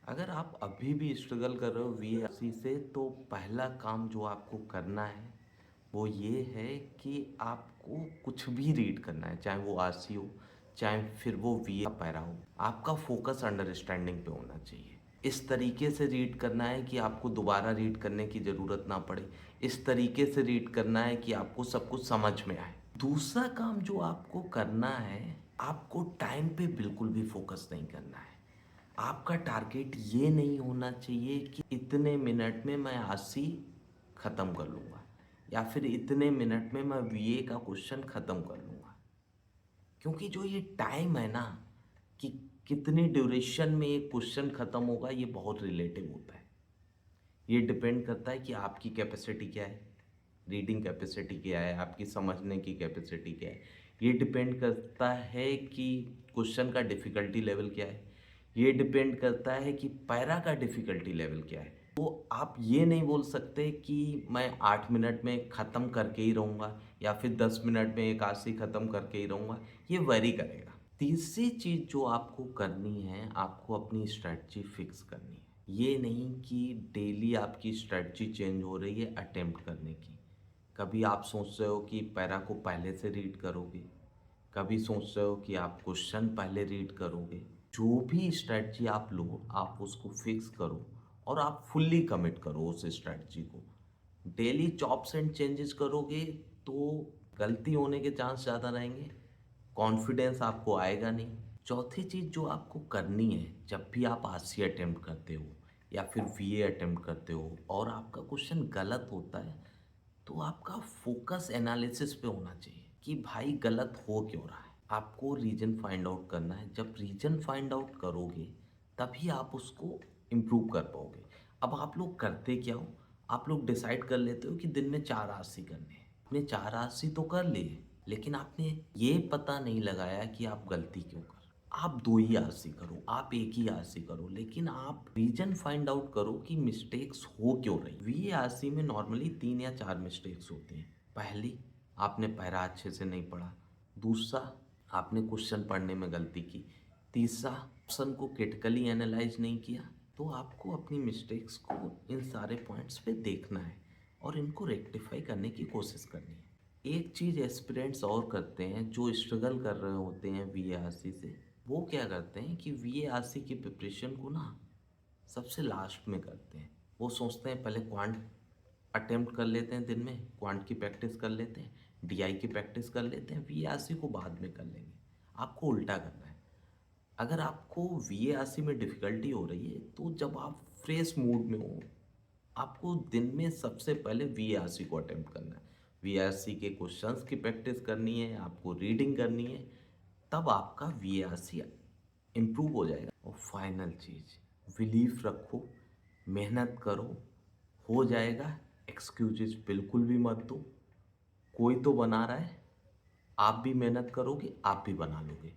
अगर आप अभी भी स्ट्रगल कर रहे हो वीएसी से तो पहला काम जो आपको करना है वो ये है कि आपको कुछ भी रीड करना है, चाहे वो आरसी हो चाहे फिर वो वी पैरा हो। आपका फोकस अंडरस्टैंडिंग पे होना चाहिए। इस तरीके से रीड करना है कि आपको दोबारा रीड करने की ज़रूरत ना पड़े। इस तरीके से रीड करना है कि आपको सब कुछ समझ में आए। दूसरा काम जो आपको करना है, आपको टाइम पे बिल्कुल भी फोकस नहीं करना है। आपका टारगेट ये नहीं होना चाहिए कि इतने मिनट में मैं 80 ख़त्म कर लूँगा या फिर इतने मिनट में मैं वीए का क्वेश्चन ख़त्म कर लूँगा। क्योंकि जो ये टाइम है ना, कि कितनी ड्यूरेशन में एक क्वेश्चन ख़त्म होगा, ये बहुत रिलेटिव होता है। ये डिपेंड करता है कि आपकी कैपेसिटी क्या है, रीडिंग कैपेसिटी क्या है, आपकी समझने की कैपेसिटी क्या है। ये डिपेंड करता है कि क्वेश्चन का डिफ़िकल्टी लेवल क्या है। ये डिपेंड करता है कि पैरा का डिफ़िकल्टी लेवल क्या है। तो आप ये नहीं बोल सकते कि मैं 8 मिनट में ख़त्म करके ही रहूँगा या फिर 10 मिनट में 81 ख़त्म करके ही रहूँगा, ये वेरी करेगा। तीसरी चीज़ जो आपको करनी है, आपको अपनी स्ट्रैटेजी फिक्स करनी है। ये नहीं कि डेली आपकी स्ट्रैटेजी चेंज हो रही है अटेम्प्ट करने की। कभी आप सोच रहे हो कि पैरा को पहले से रीड करोगे, कभी सोच रहे हो कि आप क्वेश्चन पहले रीड करोगे। जो भी स्ट्रैटेजी आप लो, आप उसको फिक्स करो और आप फुल्ली कमिट करो उस स्ट्रैटेजी को। डेली चॉप्स एंड चेंजेस करोगे तो गलती होने के चांस ज़्यादा रहेंगे, कॉन्फिडेंस आपको आएगा नहीं। चौथी चीज़ जो आपको करनी है, जब भी आप आरसी अटेम्प्ट करते हो या फिर वीए अटेम्प्ट करते हो और आपका क्वेश्चन गलत होता है, तो आपका फोकस एनालिसिस पे होना चाहिए कि भाई गलत हो क्यों रहा है। आपको रीजन फाइंड आउट करना है। जब रीजन फाइंड आउट करोगे तभी आप उसको इम्प्रूव कर पाओगे। अब आप लोग करते क्या हो, आप लोग डिसाइड कर लेते हो कि दिन में 4 आरसी करने हैं। आपने 4 आरसी तो कर लिए, लेकिन आपने ये पता नहीं लगाया कि आप गलती क्यों कर रहे हो। आप 2 ही आरसी करो, आप 1 ही आरसी करो, लेकिन आप रीजन फाइंड आउट करो कि मिस्टेक्स हो क्यों रही। वीएआरसी में नॉर्मली 3 या 4 मिस्टेक्स होती हैं। पहली, आपने पैरा अच्छे से नहीं पढ़ा। दूसरा, आपने क्वेश्चन पढ़ने में गलती की। तीसरा, ऑप्शन को क्रिटिकली एनालाइज नहीं किया। तो आपको अपनी मिस्टेक्स को इन सारे पॉइंट्स पे देखना है और इनको रेक्टिफाई करने की कोशिश करनी है। एक चीज़ एस्पिरेंट्स और करते हैं जो स्ट्रगल कर रहे होते हैं वीएआरसी से, वो क्या करते हैं कि वीएआरसी की प्रिपरेशन को ना सबसे लास्ट में करते हैं। वो सोचते हैं पहले क्वांट अटेम्प्ट कर लेते हैं, दिन में क्वांट की प्रैक्टिस कर लेते हैं, डीआई की प्रैक्टिस कर लेते हैं, वीएआरसी को बाद में कर लेंगे। आपको उल्टा करना है। अगर आपको वीएआरसी में डिफ़िकल्टी हो रही है तो जब आप फ्रेश मूड में हो, आपको दिन में सबसे पहले वीआरसी को अटेम्प्ट करना है। वीआरसी के क्वेश्चंस की प्रैक्टिस करनी है, आपको रीडिंग करनी है, तब आपका वीआरसी इम्प्रूव हो जाएगा। और फाइनल चीज़, बिलीफ रखो, मेहनत करो, हो जाएगा। एक्सक्यूजेस बिल्कुल भी मत दो। कोई तो बना रहा है, आप भी मेहनत करोगे, आप भी बना लोगे।